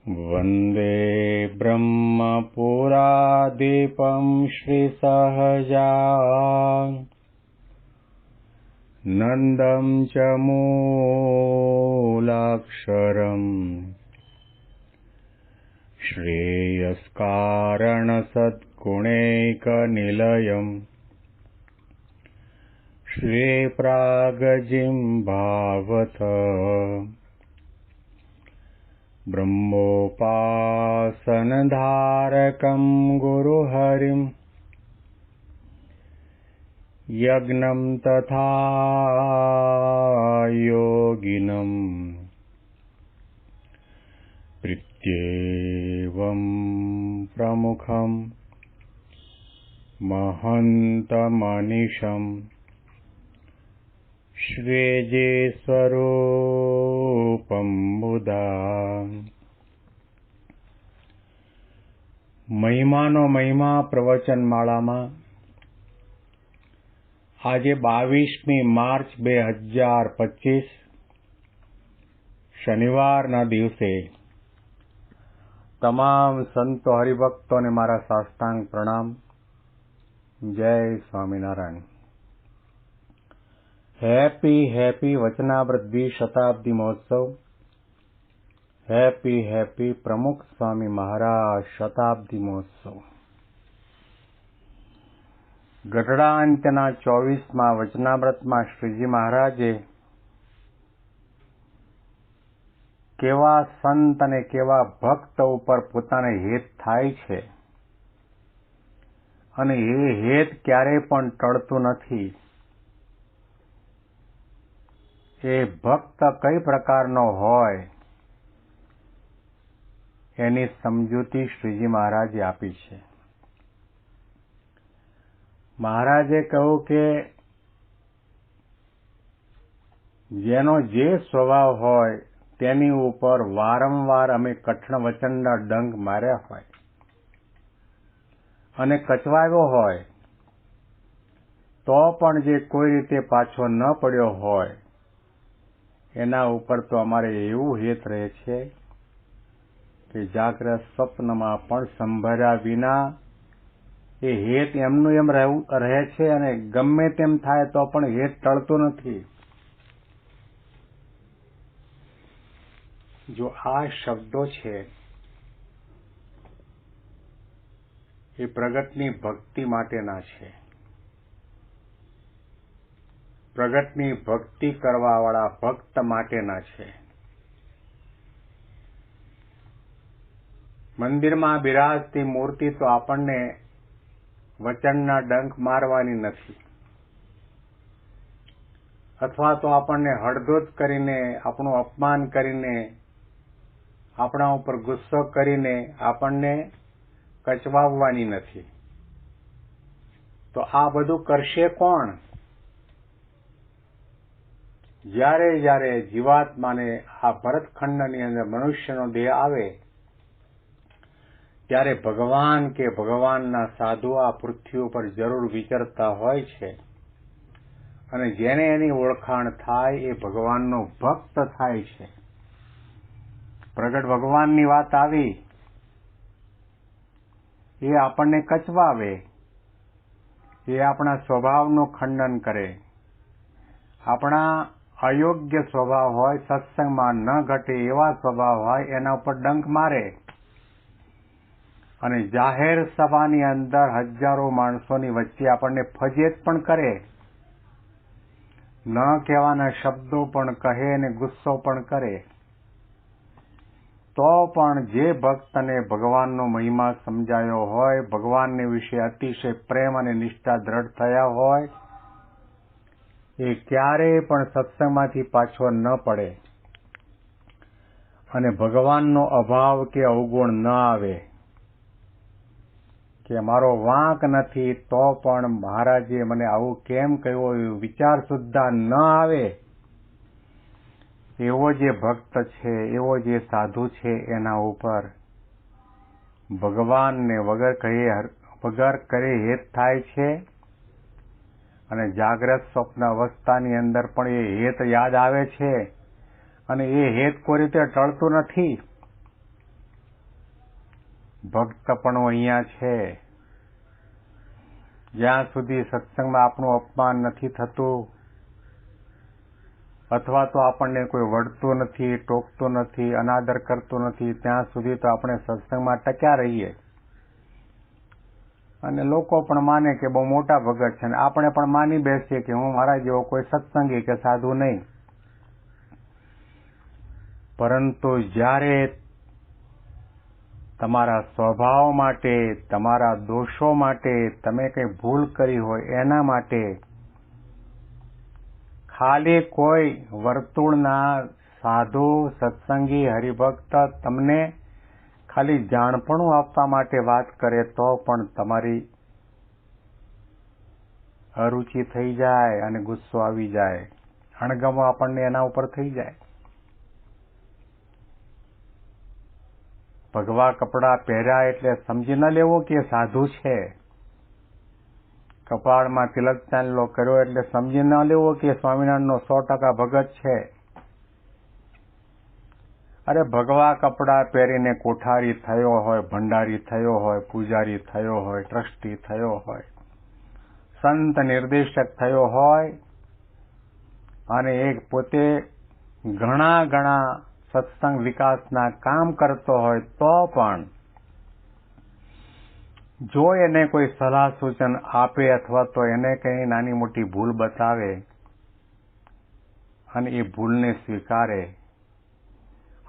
वन्दे ब्रह्मपुरादीपं श्रीसहजा नन्दं च मूलाक्षरम् श्रेयस्कारणसद्गुणैकनिलयम् श्रीप्रागजिह्वावथ ब्रह्मोपासनधारकं गुरुहरिं यज्ञं तथा योगिनं प्रीत्येवं प्रमुखं महन्तमनिशं श्वेजे स्वरूपं बुधा। મહિમાનો મહિમા પ્રવચનમાળામાં આજે 22મી માર્ચ 2025 શનિવારના દિવસે તમામ સંતો હરિભક્તોને મારા સાષ્ટાંગ પ્રણામ. જય સ્વામિનારાયણ. હેપી વચનામૃત શતાબ્દી મહોત્સવ. હેપી પ્રમુખ સ્વામી મહારાજ શતાબ્દી મહોત્સવ. ગઢડા અંત્યના 24મા વચનામૃતમાં શ્રીજી મહારાજે કેવા સંત અને કેવા ભક્ત ઉપર પોતાને હેત થાય છે અને એ હેત ક્યારેય પણ ટળતું નથી. એ ભક્ત કઈ પ્રકારનો હોય એની સમજૂતી શ્રીજી મહારાજે આપી છે. મહારાજે કહ્યું કે જેનો જે સ્વભાવ હોય તેની ઉપર વારંવાર અમે કઠણ વચનના ડંક માર્યા હોય અને કચવાયો હોય તો પણ જે કોઈ રીતે પાછો ન પડ્યો હોય એના ઉપર તો અમારે એવું હેત રહે છે કે જાગ્રત સ્વપ્નમાં પણ સંભળ્યા વિના એ હેત એમનું એમ રહે છે અને ગમે તેમ થાય તો પણ હેત ટળતું નથી. જો આ શબ્દો છે એ પ્રગટની ભક્તિ માટેના છે. પ્રગટની ભક્તિ કરવાવાળા ભક્ત માટેના છે. મંદિરમાં બિરાજતી મૂર્તિ તો આપણને વચનના ડંખ મારવાની નથી, અથવા તો આપણને હળધૂત કરીને, આપણું અપમાન કરીને, આપણા ઉપર ગુસ્સો કરીને આપણને કચવાવવાની નથી. તો આ બધું કરશે કોણ? જ્યારે જીવાત્માને આ ભરતખંડની અંદર મનુષ્યનો દેહ આવે ત્યારે ભગવાન કે ભગવાનના સાધુ આ પૃથ્વી ઉપર જરૂર વિચરતા હોય છે અને જેને એની ઓળખાણ થાય એ ભગવાનનો ભક્ત થાય છે. પ્રગટ ભગવાનની વાત આવી, એ આપણને કચવાવે, એ આપણા સ્વભાવનું ખંડન કરે, આપણા અયોગ્ય સ્વભાવ હોય, સત્સંગમાં ન ઘટે એવા સ્વભાવ હોય એના ઉપર ડંક મારે અને જાહેર સભાની અંદર હજારો માણસોની વચ્ચે આપણને ફજેત પણ કરે, ન કહેવાના શબ્દો પણ કહે અને ગુસ્સો પણ કરે. તો પણ જે ભક્તને ભગવાનનો મહિમા સમજાયો હોય, ભગવાનને વિશે અતિશય પ્રેમ અને નિષ્ઠા દ્રઢ થયા હોય, એ ક્યારેય પણ સત્સંગમાંથી પાછો ન પડે અને ભગવાનનો અભાવ કે અવગુણ ન આવે કે મારો વાંક નથી તો પણ મહારાજે મને આવું કેમ કહ્યું, વિચાર સુદ્ધા ન આવે. એવો જે ભક્ત છે, એવો જે સાધુ છે, એના ઉપર ભગવાનને વગર કરે હેત થાય છે અને જાગ્રત સ્વપ્ન અવસ્થાની અંદર પણ એ હેત યાદ આવે છે અને એ હેત કોઈ રીતે ટળતું નથી. ભક્તપણું અહીંયા છે. જ્યાં સુધી સત્સંગમાં આપણું અપમાન નથી થતું અથવા તો આપણને કોઈ વળતું નથી, ટોકતું નથી, અનાદર કરતું નથી, ત્યાં સુધી તો આપણે સત્સંગમાં ટક્યા રહીએ અને લોકો પણ માને કે બહુ મોટા ભગત છે અને આપણે પણ માની બેસીએ કે હું મારા જેવો કોઈ સત્સંગી કે સાધુ નહીં. પરંતુ જ્યારે તમારા સ્વભાવ માટે, તમારા દોષો માટે, તમે કંઈ ભૂલ કરી હોય એના માટે ખાલી કોઈ વર્તુળના સાધુ, સત્સંગી, હરિભક્ત તમને ખાલી જાણપણું આપવા માટે વાત કરે તો પણ તમારી અરુચિ થઈ જાય અને ગુસ્સો આવી જાય, અણગમો આપણને એના ઉપર થઈ જાય. ભગવા કપડાં પહેર્યા એટલે સમજી ન લેવો કે સાધુ છે. કપાળમાં તિલક ચાંદલો કર્યો એટલે સમજી ન લેવો કે સ્વામિનારાયણનો 100% ભગત છે. અરે ભગવા કપડાં પહેરીને કોઠારી થયો હોય, ભંડારી થયો હોય, પૂજારી થયો હોય, ટ્રસ્ટી થયો હોય, સંત નિર્દેશક થયો હોય અને એક પોતે ઘણા સત્સંગ વિકાસના કામ કરતો હોય તો પણ જો એને કોઈ સલાહ સૂચન આપે અથવા તો એને કંઈ નાની મોટી ભૂલ બતાવે અને એ ભૂલને સ્વીકારે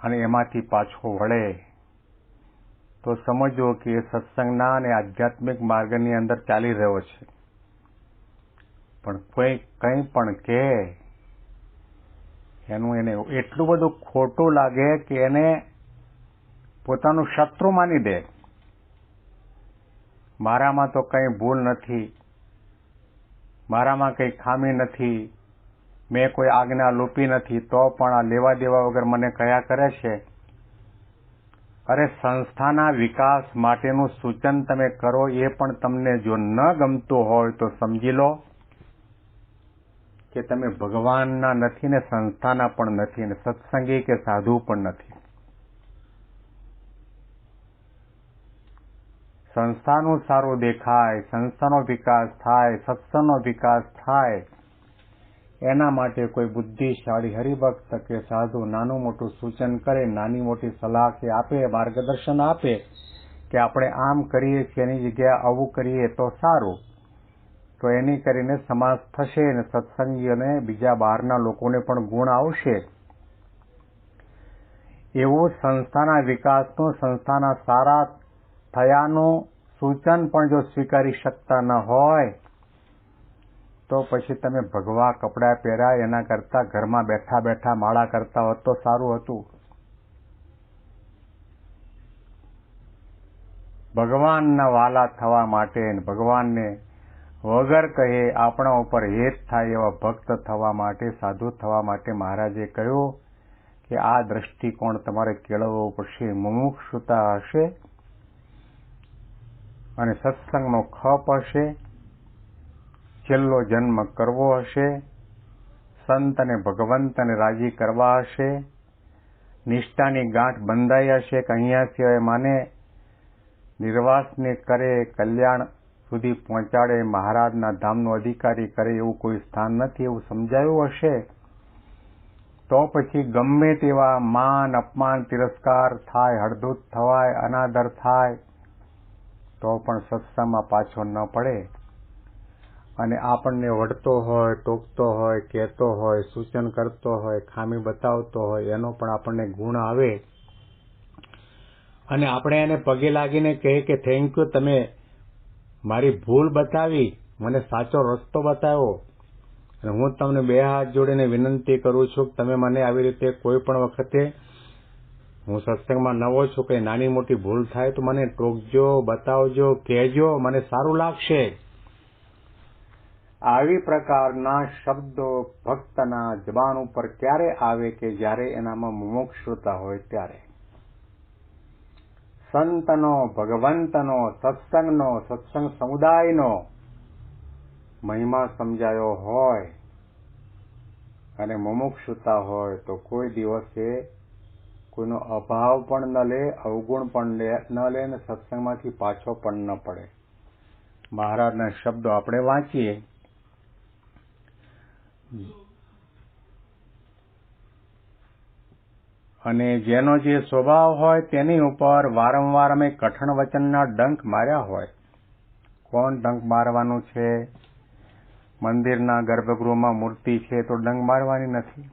અને એમાંથી પાછો વળે તો સમજો કે એ સત્સંગના અને આધ્યાત્મિક માર્ગની અંદર ચાલી રહ્યો છે. પણ કોઈ કંઈ પણ કહે એનું એને એટલું બધું ખોટું લાગે કે એને પોતાનું શત્રુ માની દે. મારામાં તો કંઈ ભૂલ નથી, મારામાં કંઈ ખામી નથી, મેં કોઈ આજ્ઞા લોપી નથી, તો પણ આ લેવા દેવા વગર મને કયા કરે છે. અરે સંસ્થાના વિકાસ માટેનું સૂચન તમે કરો એ પણ તમને જો ન ગમતું હોય તો સમજી લો કે તમે ભગવાનના નથી ને સંસ્થાના પણ નથી ને સત્સંગી કે સાધુ પણ નથી. સંસ્થાનું સારું દેખાય, સંસ્થાનો વિકાસ થાય, સત્સંગનો વિકાસ થાય, એના માટે કોઈ બુદ્ધિશાળી હરિભક્ત કે સાધુ નાનું મોટું સૂચન કરે, નાની મોટી સલાહ કે આપે, માર્ગદર્શન આપે કે આપણે આમ કરીએ છીએ એની જગ્યાએ આવું કરીએ તો સારું, તો એની કરીને સમાજ થશે અને સત્સંગીઓને બીજા બહારના લોકોને પણ ગુણ આવશે. એવું સંસ્થાના વિકાસનું, સંસ્થાના સારા થયાનું સૂચન પણ જો સ્વીકારી શકતા ન હોય તો પછી તમે ભગવા કપડાં પહેર્યા એના કરતા ઘરમાં બેઠા બેઠા માળા કરતા હોત તો સારું હતું. ભગવાનના વાલા થવા માટે, ભગવાનને વગર કહે આપણા ઉપર હેત થાય એવા ભક્ત થવા માટે, સાધુ થવા માટે મહારાજે કહ્યું કે આ દ્રષ્ટિકોણ તમારે કેળવવો પડશે. મુમુક્ષુતા હશે અને સત્સંગનો ખપ હશે, છેલ્લો જન્મ કરવો હશે, સંત અને ભગવંતને રાજી કરવા હશે, નિષ્ઠાની ગાંઠ બંધાઈ હશે કે અહીંયા સિવાય માને નિર્વાસને કરે, કલ્યાણ સુધી પહોંચાડે, મહારાજના ધામનો અધિકારી કરે એવું કોઈ સ્થાન નથી એવું સમજાયું હશે, તો પછી ગમે તેવા માન, અપમાન, તિરસ્કાર થાય, હળધૂત થવાય, અનાદર થાય તો પણ સત્સંગમાં પાછો ન પડે અને આપણને વઢતો હોય, ટોકતો હોય, કહેતો હોય, સૂચન કરતો હોય, ખામી બતાવતો હોય એનો પણ આપણને ગુણ આવે અને આપણે એને પગે લાગીને કહીએ કે થેન્ક યુ, તમે મારી ભૂલ બતાવી, મને સાચો રસ્તો બતાવ્યો અને હું તમને બે હાથ જોડીને વિનંતી કરું છું કે તમે મને આવી રીતે કોઈ પણ વખતે, હું સત્સંગમાં નવો છું, કંઈ નાની મોટી ભૂલ થાય તો મને ટોકજો, બતાવજો, કહેજો, મને સારું લાગશે. આવી પ્રકારના શબ્દો ભક્તના જબાન ઉપર ક્યારે આવે કે જ્યારે એનામાં મુમુક્ષુતા હોય ત્યારે. સંતનો, ભગવંતનો, સત્સંગનો, સત્સંગ સમુદાયનો મહિમા સમજાયો હોય અને મુમુક્ષુતા હોય તો કોઈ દિવસે કોઈનો અભાવ પણ ન લે, અવગુણ પણ ન લે અને સત્સંગમાંથી પાછો પણ ન પડે. મહારાજના શબ્દો આપણે વાંચીએ. અને જેનો જે સ્વભાવ હોય તેની ઉપર વારંવાર અમે કઠણ વચનના ડંખ માર્યા હોય. કોણ ડંખ મારવાનું છે? મંદિરના ગર્ભગૃહમાં મૂર્તિ છે તો ડંખ મારવાની નથી.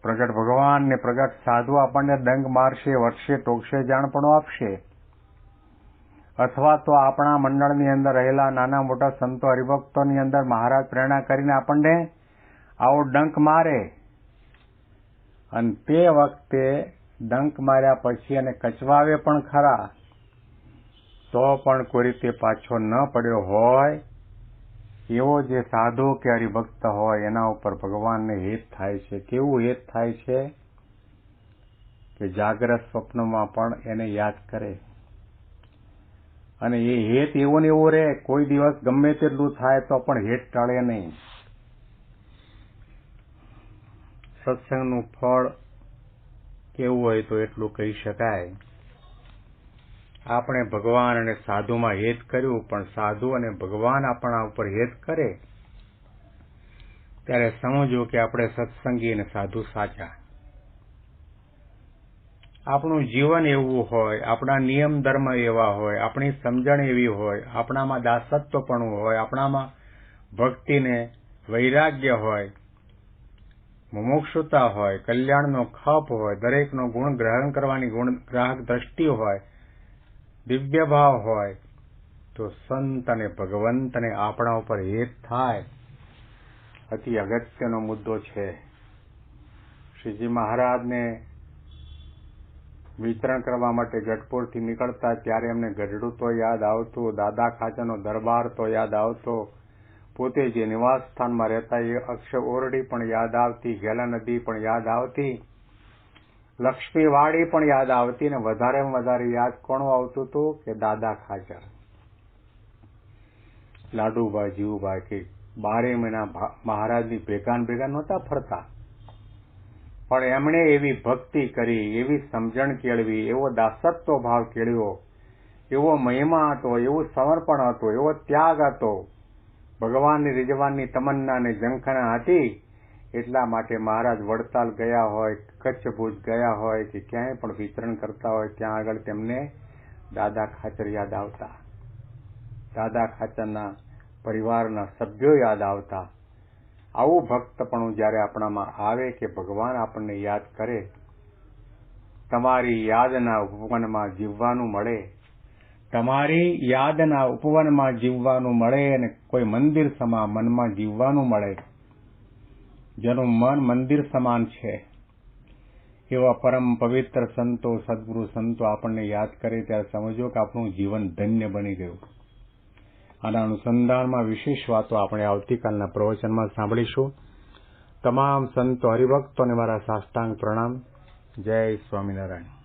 પ્રગટ ભગવાન ને પ્રગટ સાધુ આપણને ડંખ મારશે, વટશે, ટોકશે, જાણપણું આપશે. અથવા તો આપણા મંડળની અંદર રહેલા નાના મોટા સંતો હરિભક્તોની અંદર મહારાજ પ્રેરણા કરીને આપણને આવો ડંખ મારે અને તે વખતે ડંખ માર્યા પછી અને કચવાવે પણ ખરા, તો પણ કોઈ રીતે પાછો ન પડ્યો હોય એવો જે સાધુ કે હરિભક્ત હોય એના ઉપર ભગવાનને હેત થાય છે. કેવું હેત થાય છે કે જાગ્રત સ્વપ્નમાં પણ એને યાદ કરે અને એ હેત એવો ને એવો રહે. કોઈ દિવસ ગમે તેટલું થાય તો પણ હેત ટાળે નહીં. સત્સંગનું ફળ કેવું હોય તો એટલું કહી શકાય. આપણે ભગવાન અને સાધુમાં હેત કર્યું, પણ સાધુ અને ભગવાન આપણા ઉપર હેત કરે ત્યારે સમજો કે આપણે સત્સંગી અને સાધુ સાચા. આપણું જીવન એવું હોય, આપણા નિયમ ધર્મ એવા હોય, આપણી સમજણ એવી હોય, આપણામાં દાસત્વપણું હોય, આપણામાં ભક્તિને વૈરાગ્ય હોય, મુમુક્ષુતા હોય, કલ્યાણનો ખપ હોય, દરેકનો ગુણ ગ્રહણ કરવાની ગ્રાહક દ્રષ્ટિ હોય, દિવ્ય ભાવ હોય, તો સંત અને ભગવંતને આપણા ઉપર હેત થાય. અતિ અગત્યનો મુદ્દો છે. શ્રીજી મહારાજને વિતરણ કરવા માટે ગઢપુરથી નીકળતા ત્યારે એમને ગઢડું તો યાદ આવતું, દાદા ખાચરનો દરબાર તો યાદ આવતો, પોતે જે નિવાસ સ્થાનમાં રહેતા એ અક્ષ ઓરડી પણ યાદ આવતી, ગેલા નદી પણ યાદ આવતી, લક્ષ્મીવાડી પણ યાદ આવતી, અને વધારેમાં વધારે યાદ કોણ આવતું હતું કે દાદા ખાચર, લાડુભાઈ, જીવુભાઈ, કે 12 મહિના મહારાજની ભેગા નહોતા ફરતા, પણ એમણે એવી ભક્તિ કરી, એવી સમજણ કેળવી, એવો દાસત્વ ભાવ કેળવ્યો, એવો મહિમા હતો, એવું સમર્પણ હતું, એવો ત્યાગ હતો, ભગવાનની રીઝવાનની તમન્ના અને ઝંખના હતી. એટલા માટે મહારાજ વડતાલ ગયા હોય, કચ્છ ભુજ ગયા હોય કે ક્યાંય પણ વિતરણ કરતા હોય ત્યાં આગળ તેમને દાદા ખાચર યાદ આવતા, દાદા ખાચરના પરિવારના સભ્યો યાદ આવતા. આવું ભક્તપણું જ્યારે આપણામાં આવે કે ભગવાન આપણને યાદ કરે, તમારી યાદના ઉપવનમાં જીવવાનું મળે, તમારી યાદના ઉપવનમાં જીવવાનું મળે અને કોઈ મંદિર સમાન મનમાં જીવવાનું મળે, જેનું મન મંદિર સમાન છે, એવા પરમ પવિત્ર સંતો, સદગુરુ સંતો આપણને યાદ કરે ત્યારે સમજો કે આપણું જીવન ધન્ય બની ગયું. આના અનુસંધાનમાં વિશેષ વાતો આપણે આવતીકાલના પ્રવચનમાં સાંભળીશું. તમામ સંતો હરિભક્તોને મારા સાષ્ટાંગ પ્રણામ. જય સ્વામિનારાયણ.